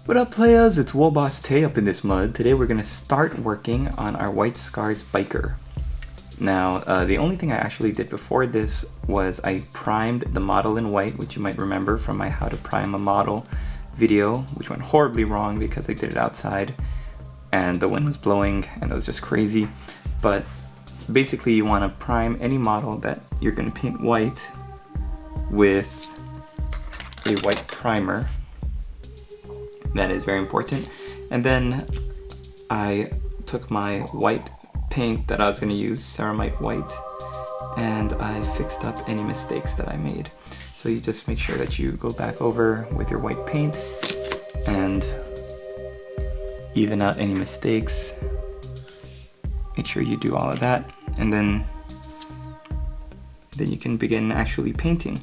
What up, players? It's Warboss Tay up in this mud. Today we're going to start working on our White Scars biker. Now, the only thing I actually did before this was I primed the model in white, which you might remember from my how to prime a model video, which went horribly wrong because I did it outside and the wind was blowing and it was just crazy. But basically you want to prime any model that you're going to paint white with a white primer. That is very important. And then I took my white paint that I was going to use, Ceramite white, and I fixed up any mistakes that I made. So you just make sure that you go back over with your white paint and even out any mistakes. Make sure you do all of that, and then you can begin actually painting.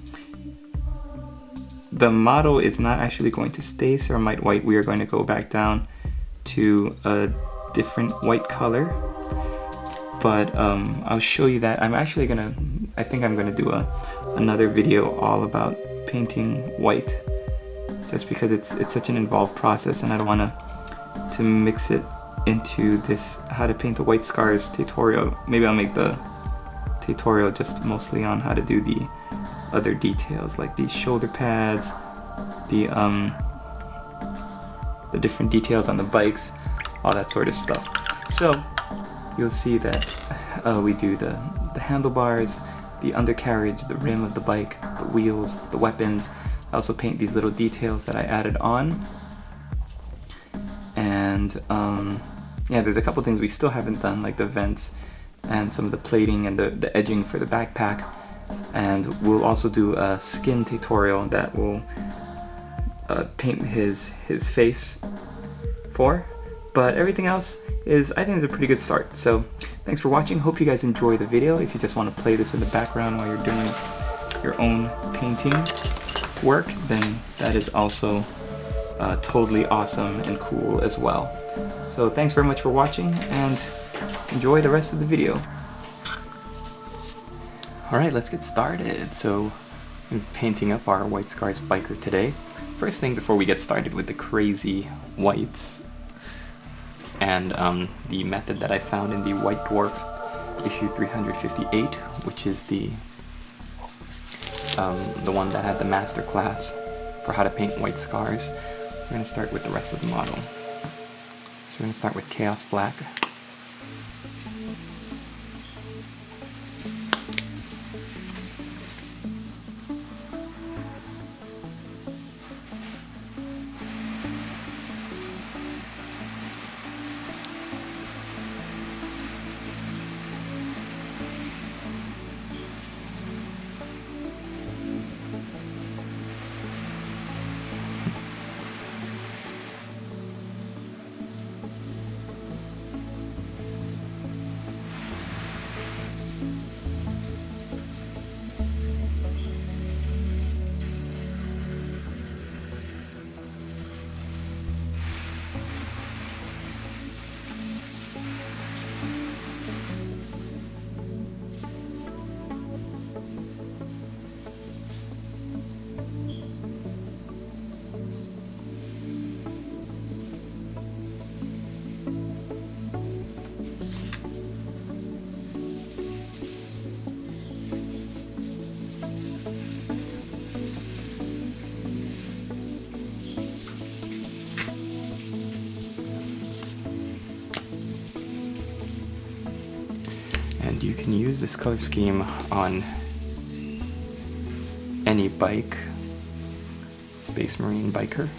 The model is not actually going to stay Ceramite white. We are going to go back down to a different white color, but I'll show you that. I think I'm gonna do another video all about painting white, just because it's such an involved process and I don't want to mix it into this how to paint the White Scars tutorial. Maybe I'll make the tutorial just mostly on how to do the other details like these shoulder pads, the different details on the bikes, all that sort of stuff. So you'll see that we do the handlebars, the undercarriage, the rim of the bike, the wheels, the weapons. I also paint these little details that I added on. And yeah, there's a couple things we still haven't done, like the vents and some of the plating and the edging for the backpack. And we'll also do a skin tutorial that will paint his face for. But everything else I think is a pretty good start. So thanks for watching. Hope you guys enjoy the video. If you just want to play this in the background while you're doing your own painting work, then that is also totally awesome and cool as well. So thanks very much for watching and enjoy the rest of the video. Alright, let's get started. So I'm painting up our White Scars biker today. First thing before we get started with the crazy whites and the method that I found in the White Dwarf issue 358, which is the one that had the master class for how to paint White Scars. We're going to start with the rest of the model. So we're going to start with Chaos Black. And you can use this color scheme on any bike, Space Marine biker.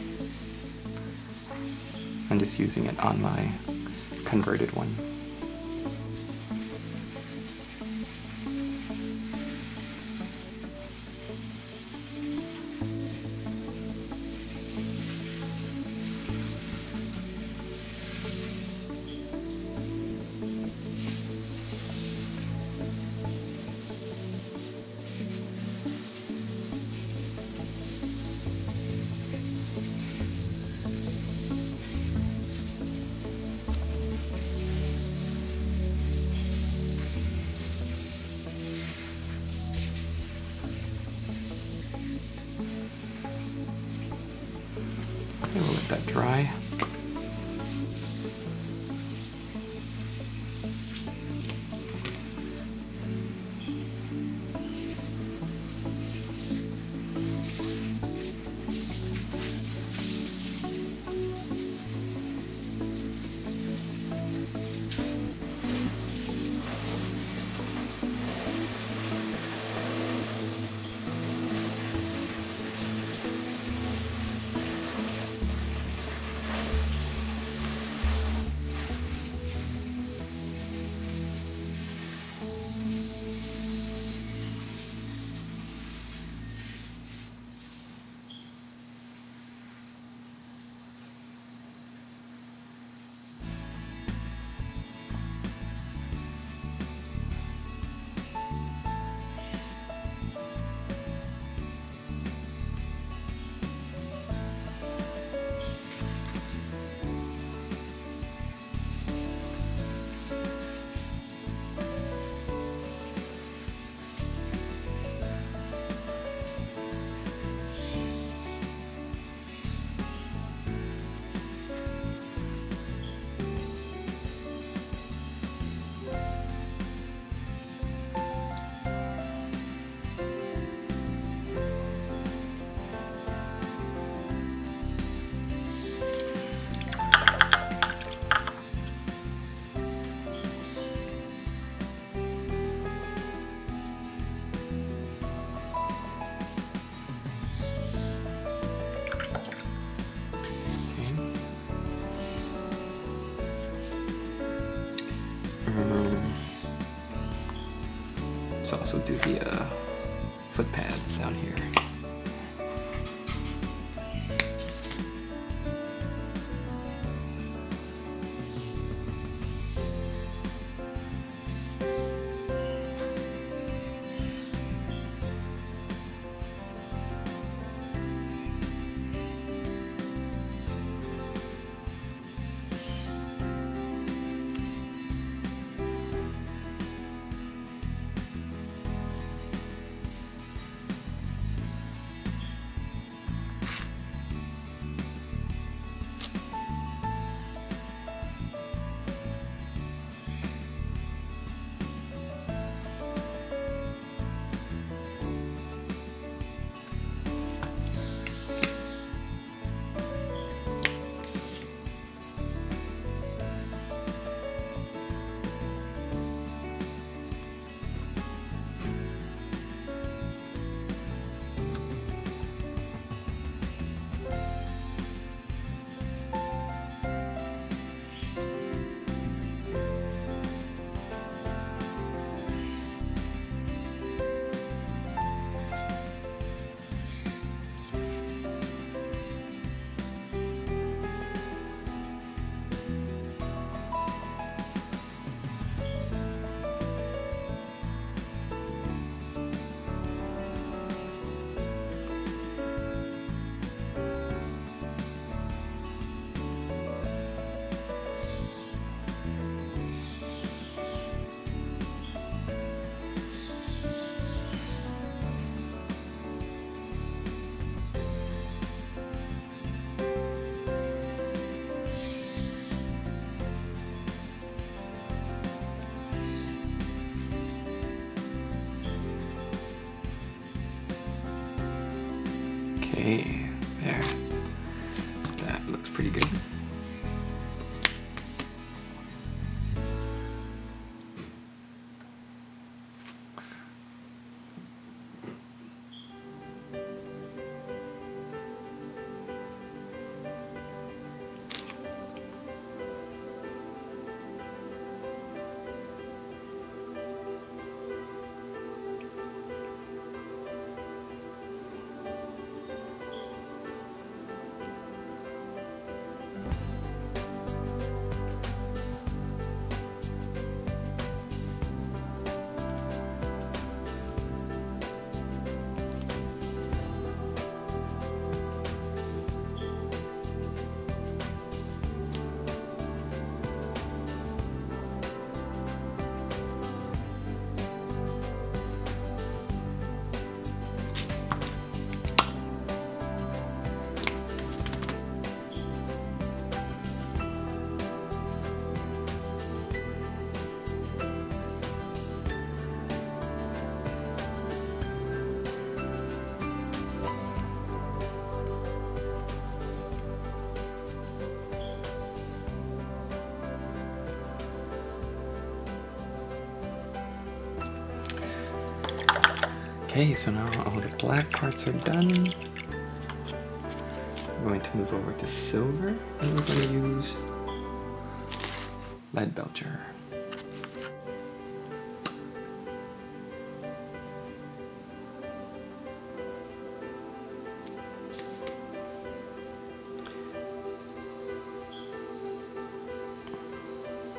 I'm just using it on my converted one. Okay, we'll let that dry. Let's also do the foot pads down here. Okay, there. That looks pretty good. Okay, so now all the black parts are done. We're going to move over to silver, and we're going to use lead belcher.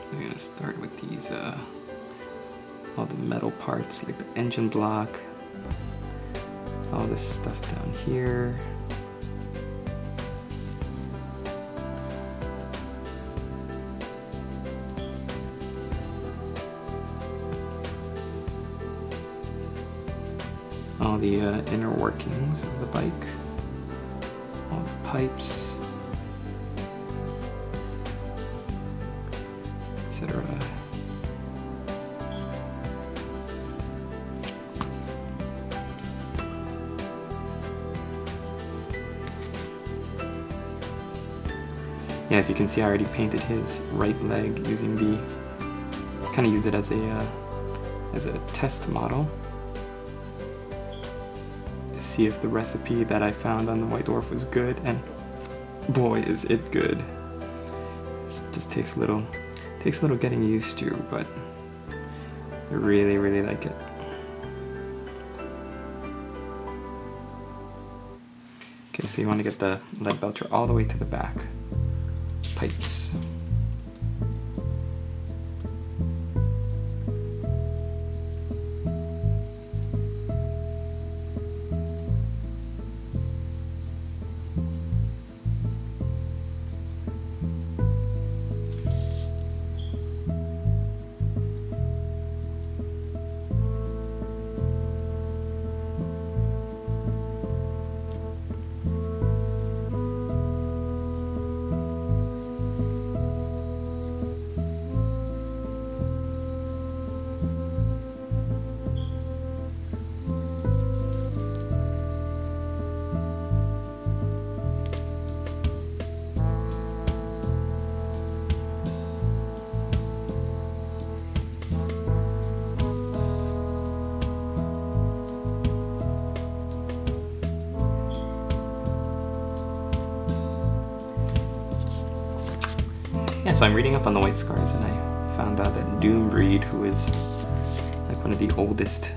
I'm going to start with these, all the metal parts, like the engine block, all this stuff down here. All the inner workings of the bike, all the pipes, etc. Yeah, as you can see, I already painted his right leg using the, kind of used it as a test model to see if the recipe that I found on the White Dwarf was good, and boy is it good. It just takes a little getting used to, but I really, really like it. Okay, so you want to get the lead belcher all the way to the back. Pipes. Yeah, so I'm reading up on the White Scars, and I found out that Doombreed, who is like one of the oldest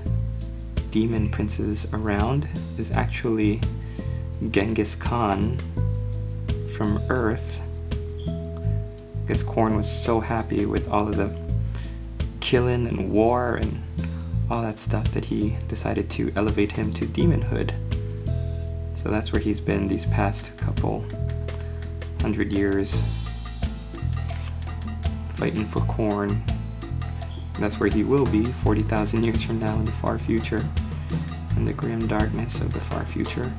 demon princes around, is actually Genghis Khan from Earth. Because Khorne was so happy with all of the killing and war and all that stuff that he decided to elevate him to demonhood. So that's where he's been these past couple 100 years, fighting for Khorne. And that's where he will be 40,000 years from now in the far future, in the grim darkness of the far future.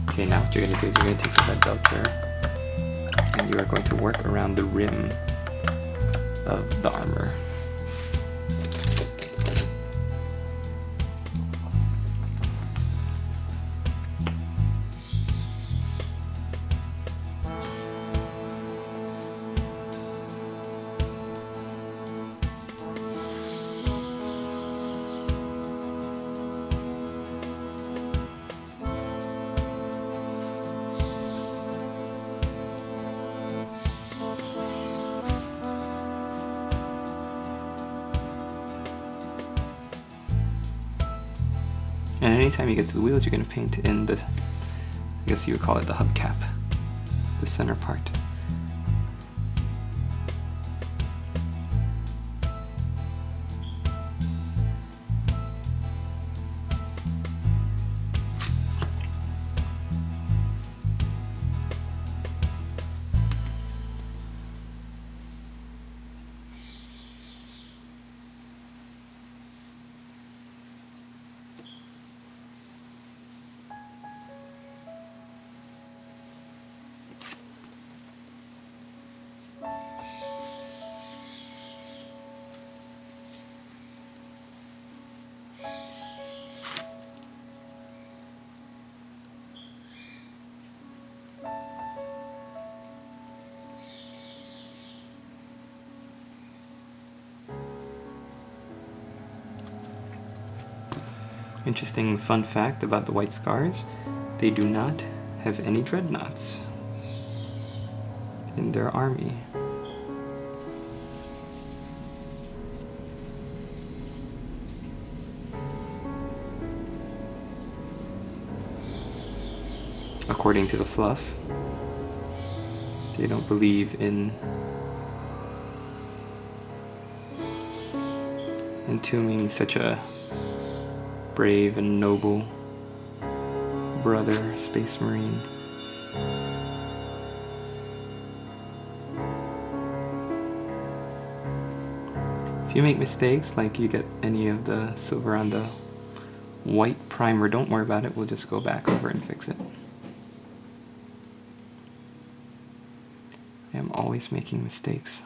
Okay, now what you're going to do is you're going to take your lead belcher and you are going to work around the rim of the armor. And anytime you get to the wheels, you're going to paint in the, I guess you would call it the hubcap, the center part. Interesting fun fact about the White Scars, they do not have any dreadnoughts in their army. According to the fluff, they don't believe in entombing such a brave and noble brother, Space Marine. If you make mistakes, like you get any of the silver on the white primer, don't worry about it, we'll just go back over and fix it. I am always making mistakes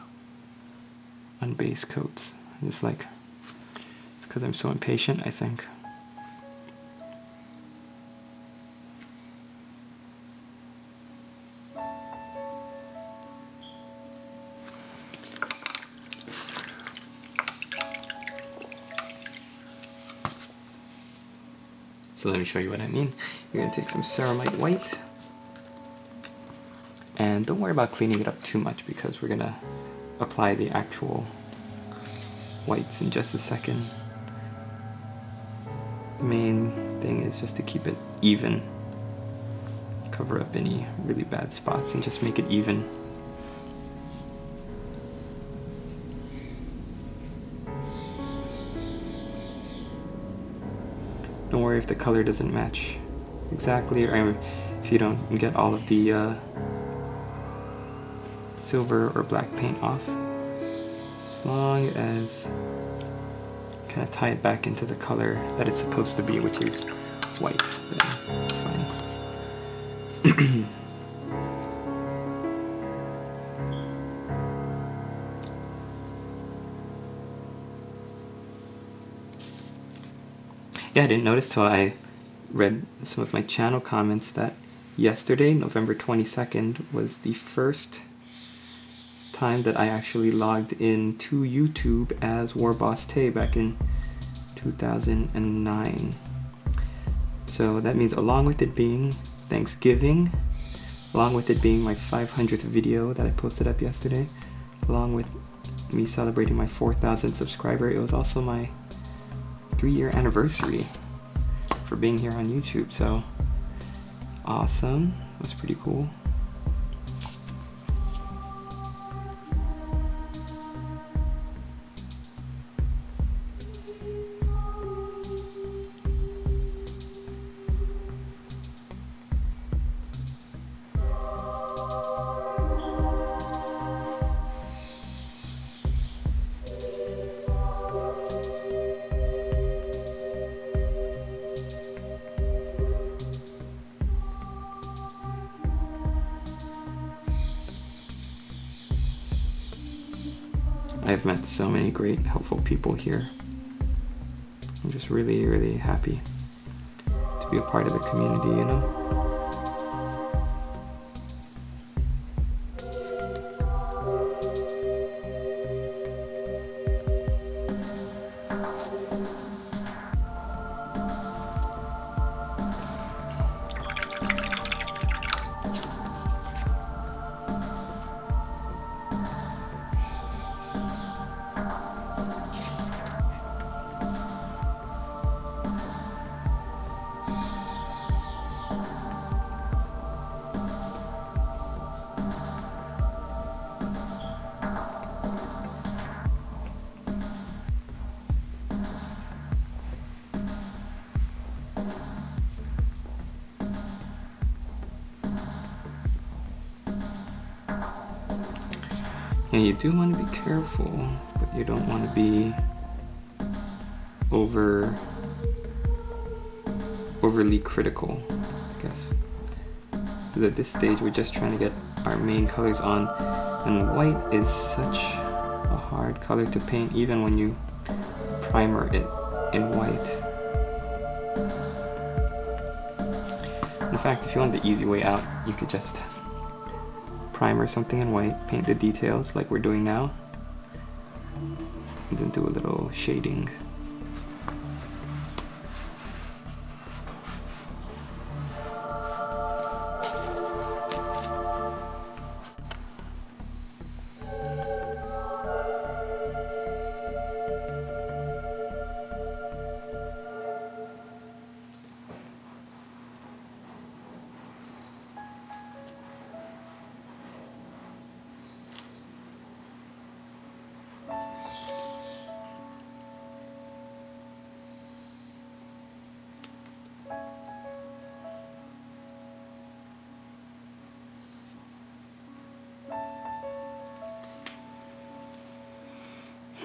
on base coats. Just like, it's because I'm so impatient, I think. So let me show you what I mean. You're going to take some ceramite white. And don't worry about cleaning it up too much because we're going to apply the actual whites in just a second. The main thing is just to keep it even. Cover up any really bad spots and just make it even. Don't worry if the color doesn't match exactly, or if you don't get all of the silver or black paint off. As long as you kind of tie it back into the color that it's supposed to be, which is white, then it's fine. Yeah, I didn't notice till I read some of my channel comments that yesterday, November 22nd, was the first time that I actually logged in to YouTube as Warboss Tay back in 2009. So that means along with it being Thanksgiving, along with it being my 500th video that I posted up yesterday, along with me celebrating my 4,000 subscriber, it was also my 3-year anniversary for being here on YouTube. So awesome. That's pretty cool. I've met so many great, helpful people here. I'm just really, really happy to be a part of the community, you know? And you do want to be careful, but you don't want to be overly critical, I guess. Because at this stage we're just trying to get our main colors on, and white is such a hard color to paint even when you primer it in white. In fact, if you want the easy way out, you could just primer something in white, paint the details like we're doing now, and then do a little shading.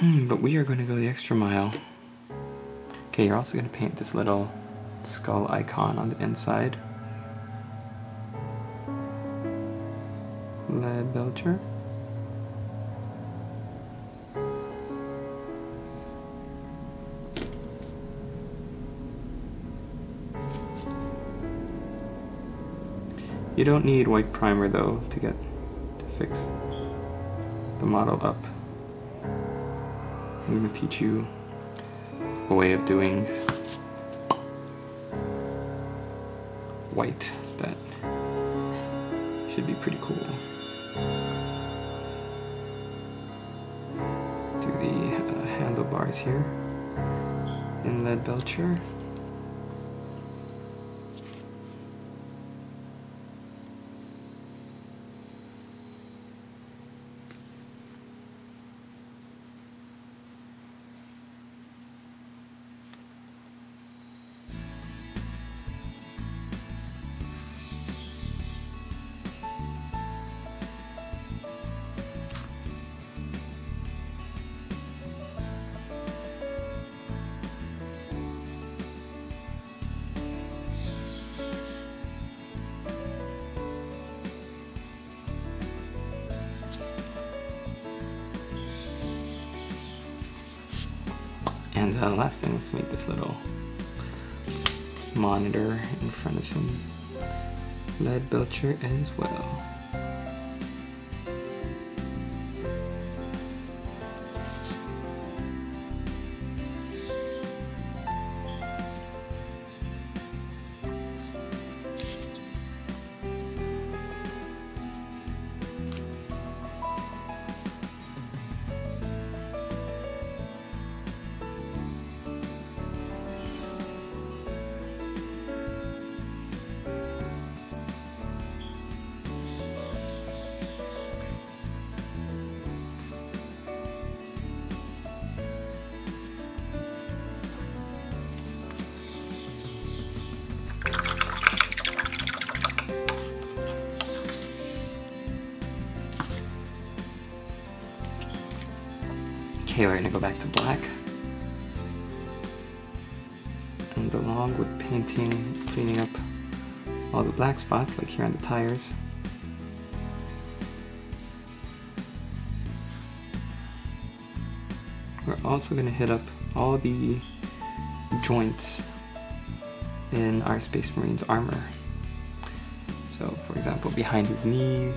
But we are going to go the extra mile. Okay, you're also going to paint this little skull icon on the inside. Leadbelcher. You don't need white primer though to fix the model up. I'm going to teach you a way of doing white that should be pretty cool. Do the handlebars here in Leadbelcher. And the last thing, let's make this little monitor in front of him. Leadbelcher as well. Okay, we're gonna go back to black. And along with painting, cleaning up all the black spots, like here on the tires, we're also gonna hit up all the joints in our Space Marine's armor. So, for example, behind his knee,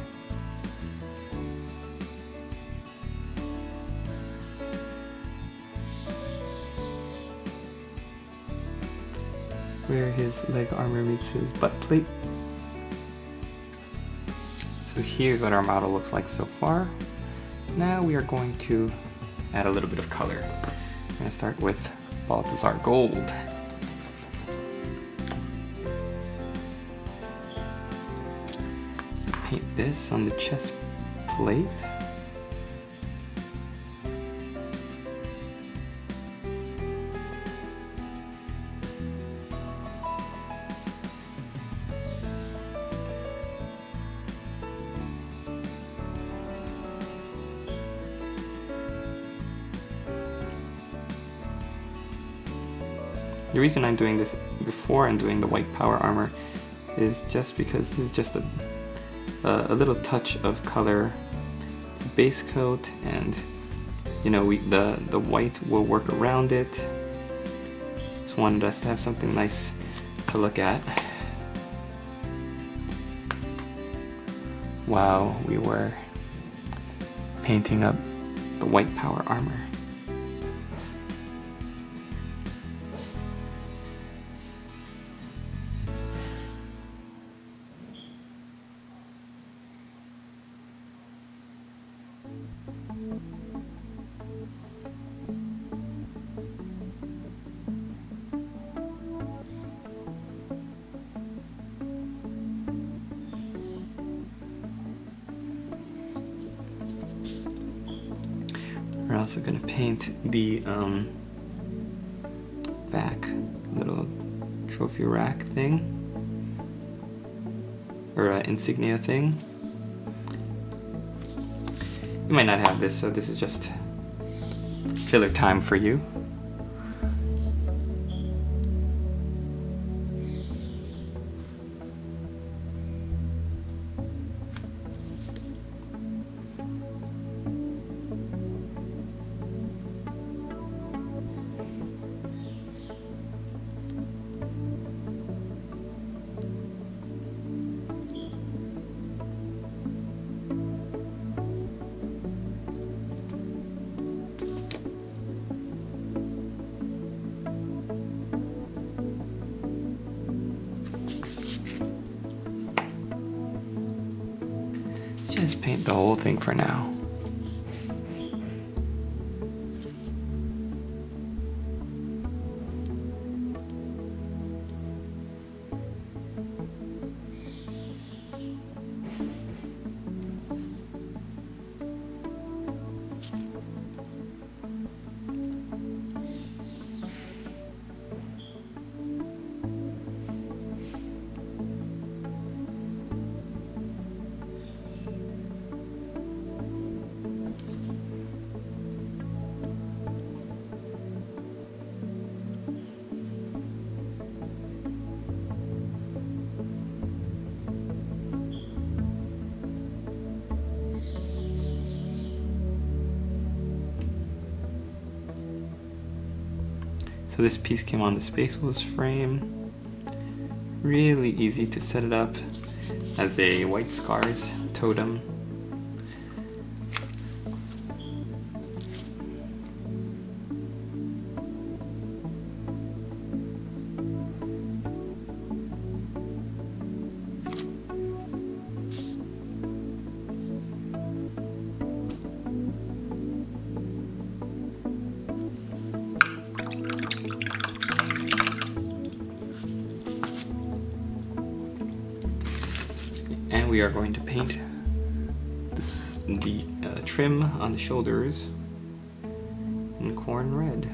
where his leg armor meets his butt plate. So here's what our model looks like so far. Now we are going to add a little bit of color. I'm going to start with Balthazar Gold. Paint this on the chest plate. The reason I'm doing this before I'm doing the white power armor is just because this is just a little touch of color. It's a base coat, and you know, the white will work around it. Just wanted us to have something nice to look at while we were painting up the white power armor. We're also going to paint the back little trophy rack thing, or insignia thing. You might not have this, so this is just filler time for you. Just paint the whole thing for now. So this piece came on the Spaceballs frame. Really easy to set it up as a White Scars totem. And we are going to paint the trim on the shoulders in corn red.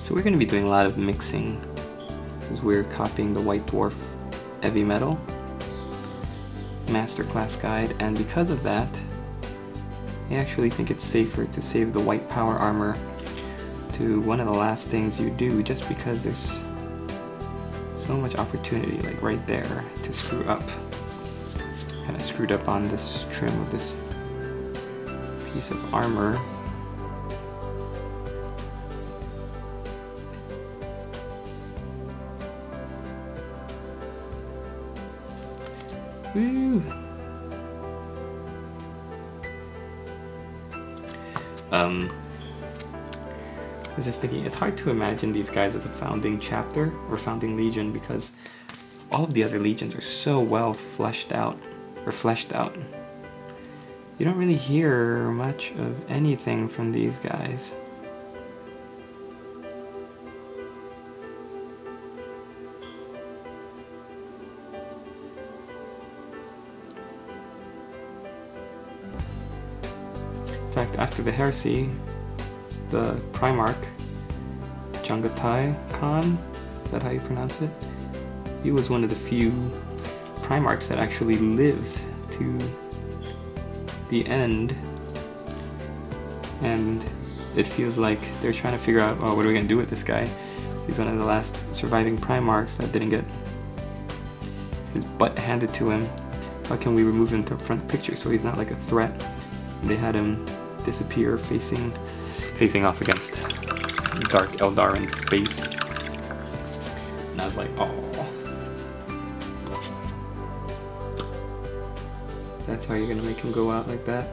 So we're going to be doing a lot of mixing because we're copying the White Dwarf Heavy Metal Masterclass Guide, and because of that, I actually think it's safer to save the white power armor to one of the last things you do, just because there's so much opportunity, like right there, to screw up. Kind of screwed up on this trim of this piece of armor. Woo! I was just thinking, it's hard to imagine these guys as a founding chapter or founding legion because all of the other legions are so well fleshed out. You don't really hear much of anything from these guys. In fact, after the heresy, the Primarch, Chang'e Khan, is that how you pronounce it? He was one of the few Primarchs that actually lived to the end, and it feels like they're trying to figure out, oh, what are we going to do with this guy? He's one of the last surviving Primarchs that didn't get his butt handed to him. How can we remove him to front picture so he's not like a threat? They had him disappear facing off against Dark Eldar in space. And I was like, oh. That's how you're gonna make him go out like that?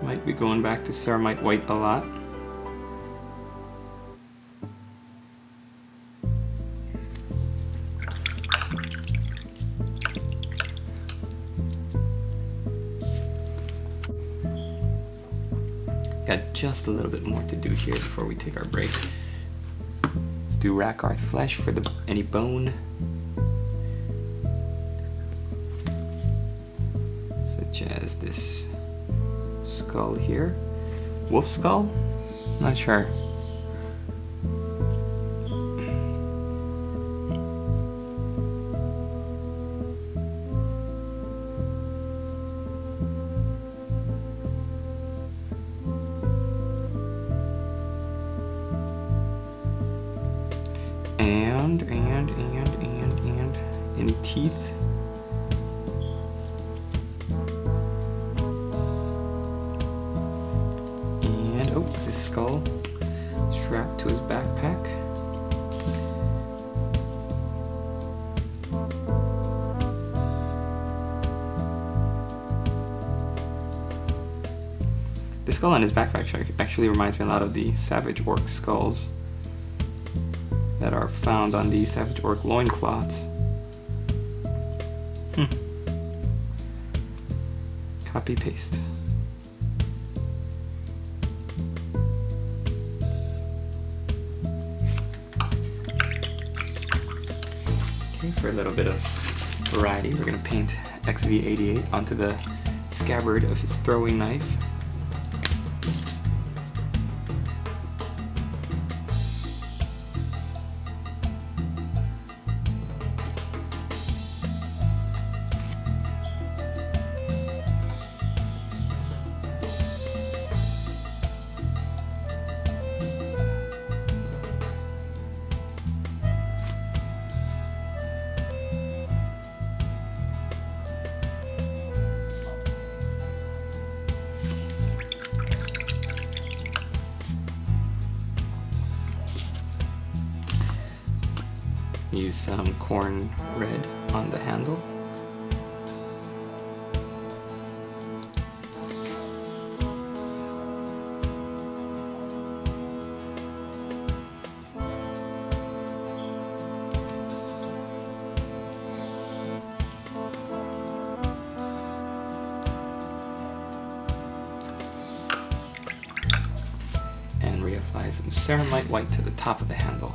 Might be going back to ceramite white a lot. Got just a little bit more to do here before we take our break. Let's do Rakarth flesh for any bone. Such as this skull here. Wolf skull? Not sure. And any teeth? And oh, this skull strapped to his backpack. The skull on his backpack actually reminds me a lot of the Savage Orc skulls that are found on the Savage Orc loincloths. Copy paste. Okay, for a little bit of variety, we're going to paint XV88 onto the scabbard of his throwing knife. Use some corn red on the handle. And reapply some ceramite white to the top of the handle.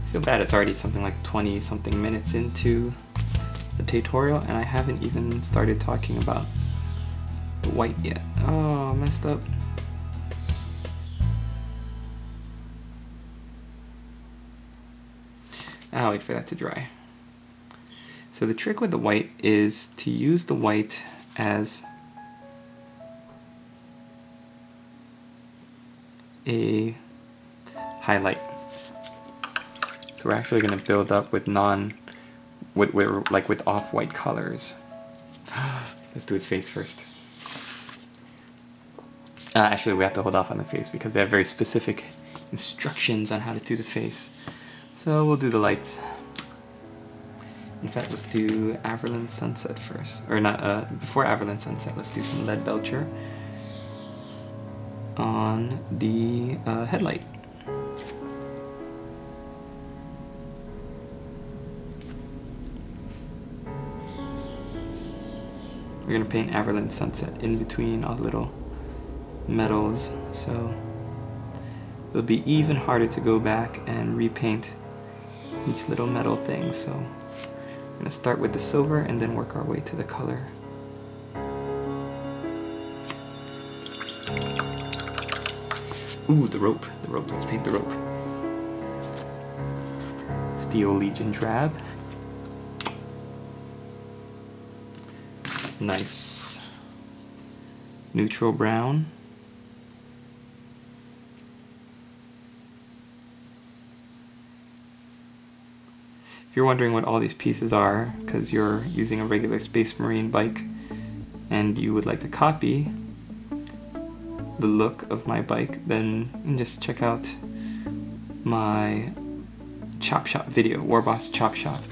I feel bad it's already something like 20 something minutes into the tutorial and I haven't even started talking about the white yet. Oh, messed up. I'll wait for that to dry. So the trick with the white is to use the white as a highlight. So we're actually going to build up with with off-white colors. Let's do his face first. Actually, we have to hold off on the face because they have very specific instructions on how to do the face. So we'll do the lights. In fact, let's do Averland Sunset first. Or not, before Averland Sunset, let's do some Leadbelcher on the headlight. We're going to paint Averland Sunset in between all the little metals, so it'll be even harder to go back and repaint each little metal thing. So we're going to start with the silver and then work our way to the color. Ooh, the rope, let's paint the rope. Steel Legion Drab. Nice neutral brown. If you're wondering what all these pieces are, because you're using a regular Space Marine bike and you would like to copy the look of my bike, then just check out my Chop Shop video, Warboss Chop Shop,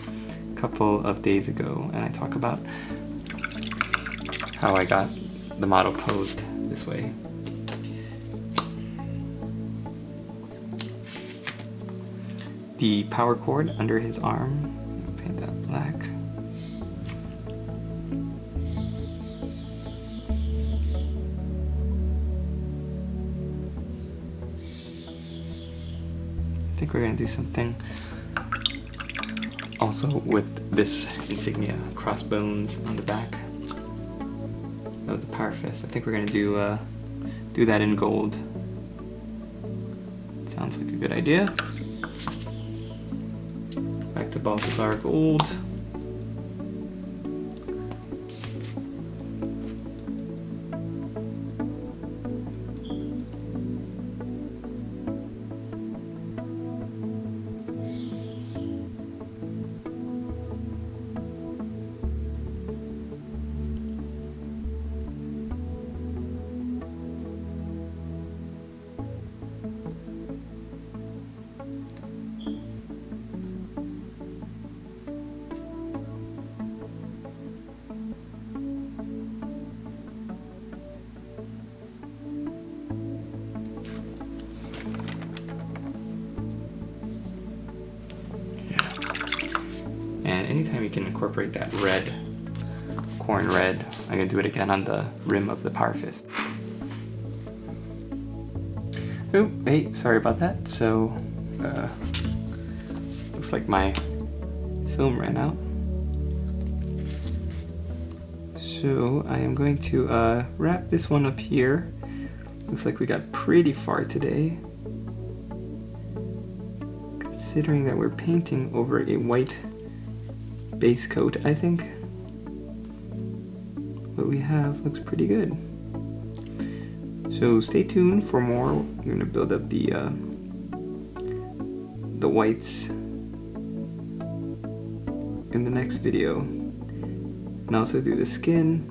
a couple of days ago, and I talk about how I got the model posed this way. The power cord under his arm, paint that black. I think we're gonna do something also with this insignia, crossbones on the back of the Power Fist. I think we're gonna do that in gold. Sounds like a good idea. Back to Balthazar gold. And anytime you can incorporate that red, corn red, I'm gonna do it again on the rim of the Power Fist. Oh, hey, sorry about that. So, looks like my film ran out. So I am going to wrap this one up here. Looks like we got pretty far today. Considering that we're painting over a white base coat, I think what we have looks pretty good. So stay tuned for more. We're going to build up the whites in the next video, and also do the skin,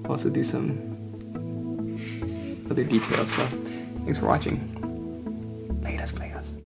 also do some other details. So thanks for watching.